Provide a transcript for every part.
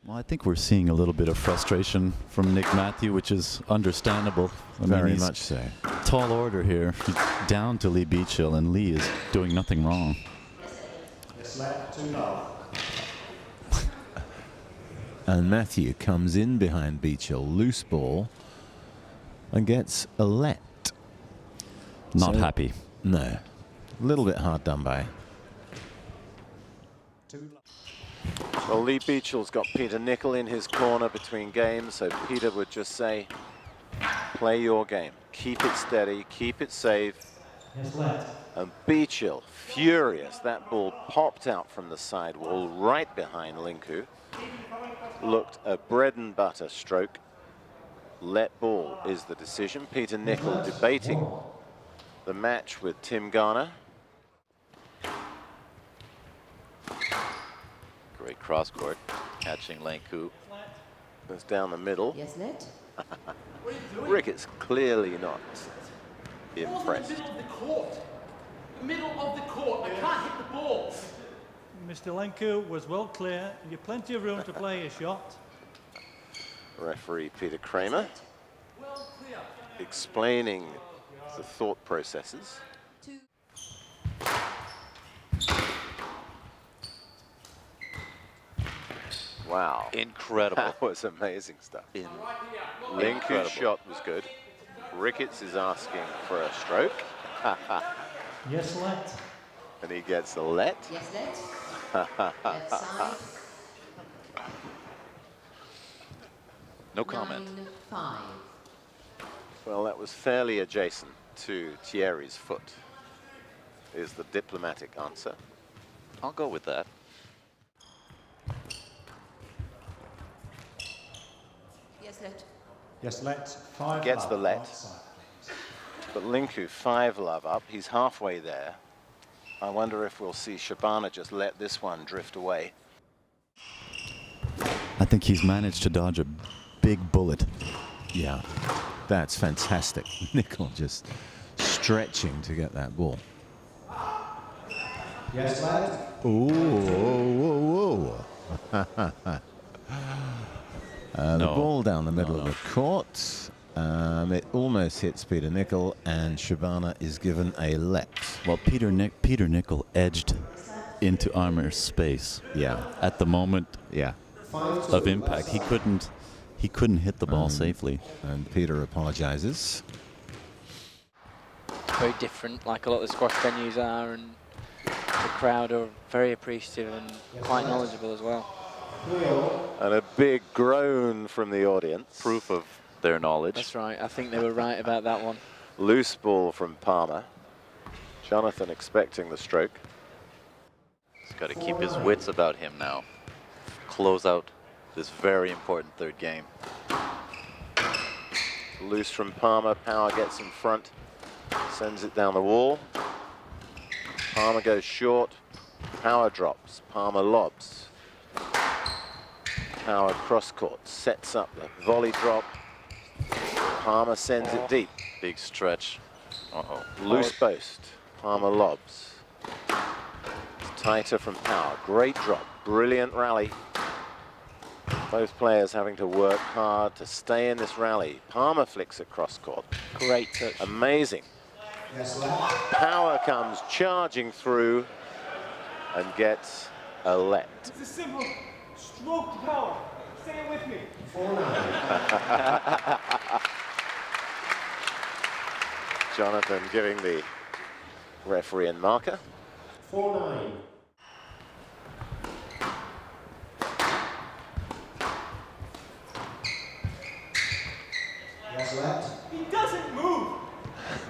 Well, I think we're seeing a little bit of frustration from Nick Matthew, which is understandable. Very much so. Tall order here. He's down to Lee Beachill, and Lee is doing nothing wrong. And Matthew comes in behind Beachill, loose ball, and gets a let. Not happy. No. A little bit hard done by. Well, Lee Beachill's got Peter Nicol in his corner between games, so Peter would just say, play your game. Keep it steady, keep it safe. And Beachill, furious. That ball popped out from the sidewall right behind Linku. Looked a bread and butter stroke. Let ball is the decision. Peter Nicol debating the match with Tim Garner. Great cross court, catching Linku. Goes down the middle. Yes, net. Ricketts clearly not impressed. Middle of the court. Middle of the court. I can't hit the ball. Mr. Lenku was well clear. You have plenty of room to play a shot. Referee Peter Kramer explaining the thought processes. Wow. Incredible. That was amazing stuff. Linku's Incredible. shot was good. Ricketts is asking for a stroke. Yes, let. And he gets a let. Yes, net. Left side. No comment. 9-5. Well, that was fairly adjacent to Thierry's foot, is the diplomatic answer. I'll go with that. Yes, net. Yes, let. 5 Gets love, the let. outside. But Linku 5 love up. He's halfway there. I wonder if we'll see Shabana just let this one drift away. I think he's managed to dodge a big bullet. Yeah, that's fantastic. Nicol just stretching to get that ball. Yes, let. Ooh, whoa, whoa, whoa. The ball down the middle of the court. It almost hits Peter Nicol, and Shabana is given a let. Well, Peter Nicol edged into Armour's space. Yeah. At the moment Yeah. of impact, he couldn't hit the ball safely. And Peter apologizes. Very different, like a lot of the squash venues are, and the crowd are very appreciative and quite knowledgeable as well. And a big groan from the audience. Proof of their knowledge. That's right, I think they were right about that one. Loose ball from Palmer. Jonathan expecting the stroke. He's got to keep his wits about him now. Close out this very important third game. Loose from Palmer. Power gets in front. Sends it down the wall. Palmer goes short. Power drops. Palmer lobs. Power cross court. Sets up the volley drop. Palmer sends it deep. Big stretch. Uh-oh. Loose post. Palmer lobs. It's tighter from Power. Great drop. Brilliant rally. Both players having to work hard to stay in this rally. Palmer flicks it cross court. Great touch. Amazing. Power comes charging through and gets a let. It's a simple stroke to power. Say it with me. Jonathan giving the referee a marker. 4-9. Yes, let. He doesn't move.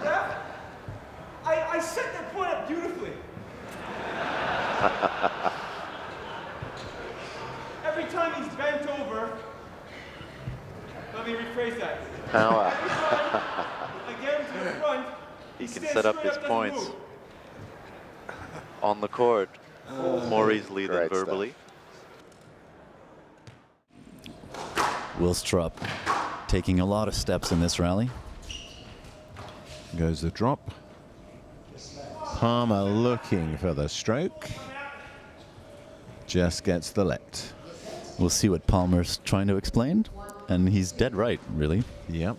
Ref, I set that point up beautifully. Every time he's bent over, let me rephrase that. Power. I get him to the front. He can stands set up straight his doesn't points move. on the court more easily than Great stuff. verbally. Willstrup taking a lot of steps in this rally. Goes the drop. Palmer looking for the stroke. Just gets the let. We'll see what Palmer's trying to explain, and he's dead right, really. Yep.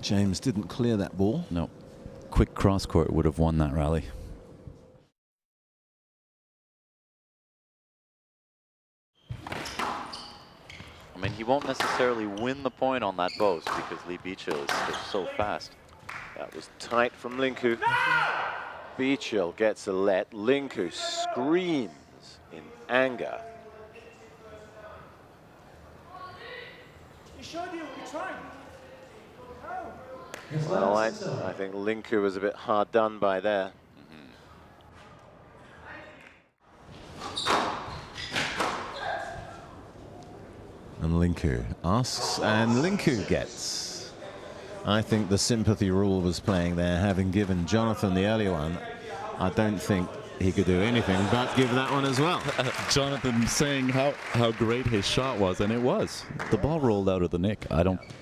James didn't clear that ball. No. Quick cross court would have won that rally. I mean, he won't necessarily win the point on that boast because Lee Beachill is just so fast. That was tight from Linku. Beachill gets a let. Linku screams in anger. You showed you, you tried. Oh. Well, I think Linku was a bit hard done by there. And Linku asks, and Linku gets. I think the sympathy rule was playing there, having given Jonathan the earlier one. I don't think he could do anything but give that one as well. Jonathan saying how great his shot was, and it was. The ball rolled out of the nick.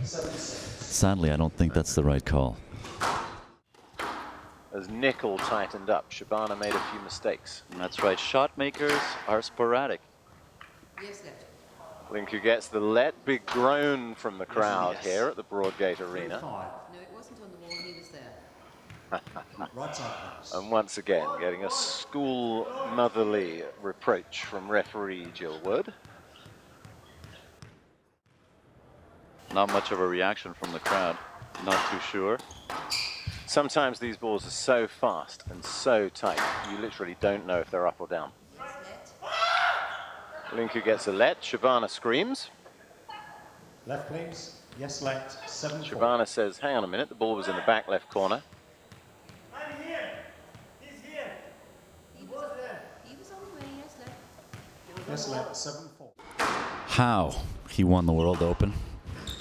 Sadly, I don't think that's the right call. As Nickel tightened up, Shabana made a few mistakes. And that's right, shot makers are sporadic. Yes, left. Linku gets the let. Big groan from the crowd here at the Broadgate Arena. No, it wasn't on the wall, he was there. Right side, please. And once again, getting a school motherly reproach from referee Jill Wood. Not much of a reaction from the crowd. Not too sure. Sometimes these balls are so fast and so tight, you literally don't know if they're up or down. Linku gets a let. Shabana screams. Left, please. Yes, let. 7-4. Shabana says, hang on a minute, the ball was in the back left corner. I'm here. He's here. He was there. He was on the way, yes, left. Yes, let. 7-4. How he won the World Open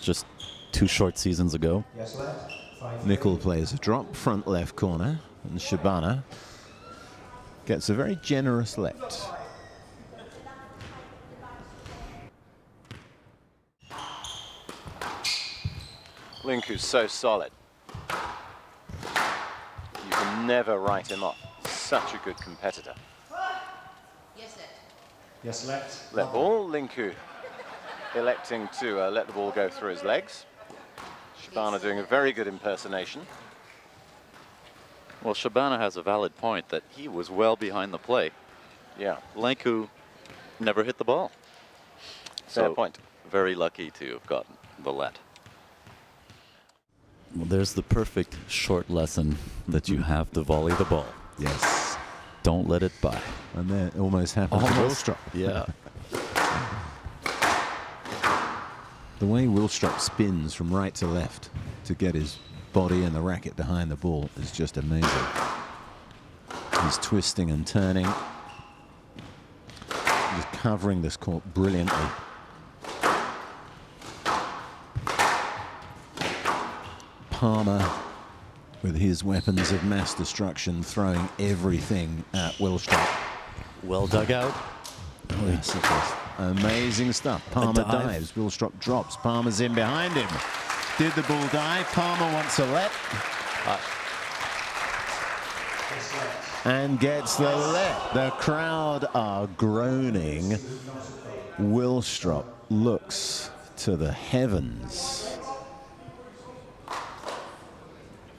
just 2 short seasons ago. Yes, let. 5-3. Nickel plays a drop, front left corner, and Shabana gets a very generous let. Linku's so solid. You can never write him off. Such a good competitor. Yes, left. Yes, let. Let ball. Linku electing to let the ball go through his legs. Shabana doing a very good impersonation. Well, Shabana has a valid point that he was well behind the play. Yeah, Lenku never hit the ball. fair So, point. very lucky to have gotten the let. Well, there's the perfect short lesson that you have to volley the ball. Yes. Don't let it by. And that almost happened to Wilstrop. Yeah. The way Wilstrop spins from right to left to get his body and the racket behind the ball is just amazing. He's twisting and turning. He's covering this court brilliantly. Palmer, with his weapons of mass destruction, throwing everything at Wilstrop. Well dug out. Yes, it was amazing stuff. Palmer dive. dives, Wilstrop drops. Palmer's in behind him. Did the ball dive? Palmer wants a let. And gets the let. The crowd are groaning. Wilstrop looks to the heavens.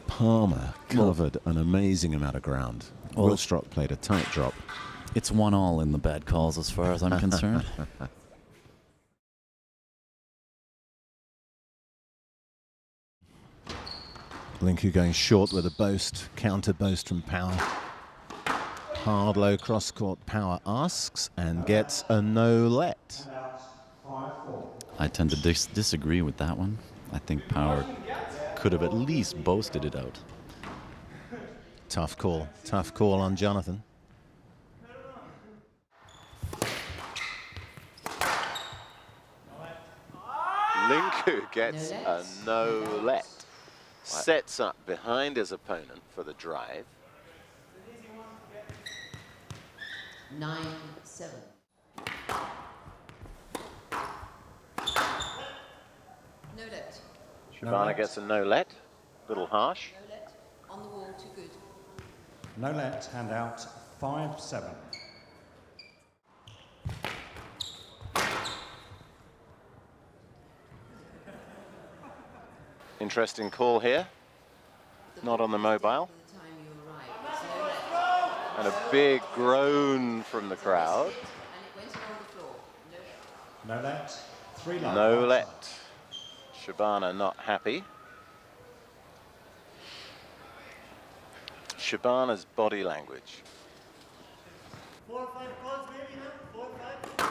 Palmer covered an amazing amount of ground. Well, Wilstrop played a tight drop. It's 1-all in the bad calls as far as I'm concerned. Linku going short with a boast, counter boast from Power. Hard low cross court. Power asks and gets a no let. I tend to disagree with that one. I think Power could have at least boasted it out. Tough call on Jonathan. Linku gets a no let. Sets up behind his opponent for the drive. 9-7. No let. Shabana gets a no let. Little harsh. No let. On the wall, too good. No let. Hand out. 5-7. Interesting call here. Not on the mobile. And a big groan from the crowd. No let. 3 love. No let. Shabana not happy. Shabana's body language. 4 or 5 calls, maybe, huh? 4 or 5.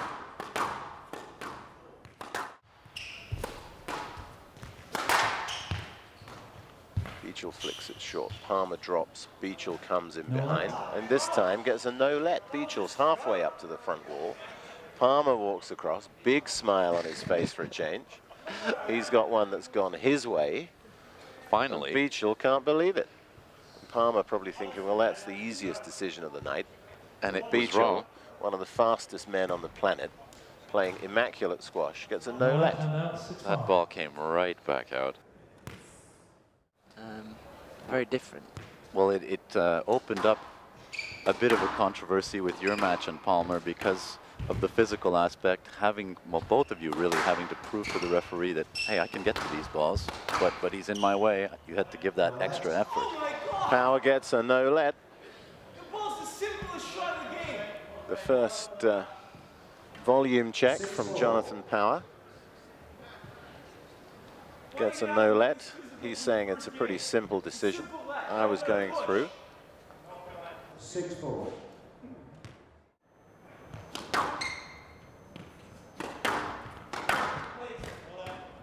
Beachell flicks it short. Palmer drops. Beachell comes in behind. And this time gets a no-let. Beachell's halfway up to the front wall. Palmer walks across. Big smile on his face for a change. He's got one that's gone his way. Finally. Beachell can't believe it. Palmer probably thinking, well, that's the easiest decision of the night. And it was Beachell, wrong. one of the fastest men on the planet, playing immaculate squash, gets a no-let. That ball came right back out. Very different. Well, it opened up a bit of a controversy with your match and Palmer because of the physical aspect, having, well, both of you really having to prove to the referee that, hey, I can get to these balls, but he's in my way. You had to give that extra effort. Oh my God! Power gets a no-let. The ball's the simplest shot in the game. The first volume check from Jonathan Power. Gets a no-let. He's saying it's a pretty simple decision. I was going through. 6-4.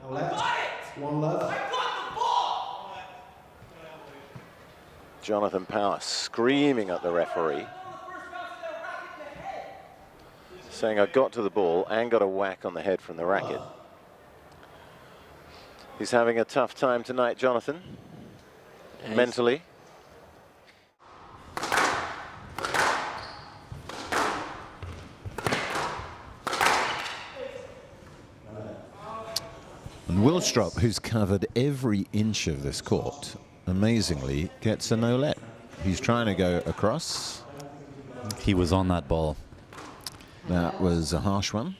No let. 1 love. Jonathan Power screaming at the referee, saying I got to the ball and got a whack on the head from the racket. He's having a tough time tonight, Jonathan, mentally. And Wilstrop, who's covered every inch of this court, amazingly gets a no-let. He's trying to go across. He was on that ball. That was a harsh one.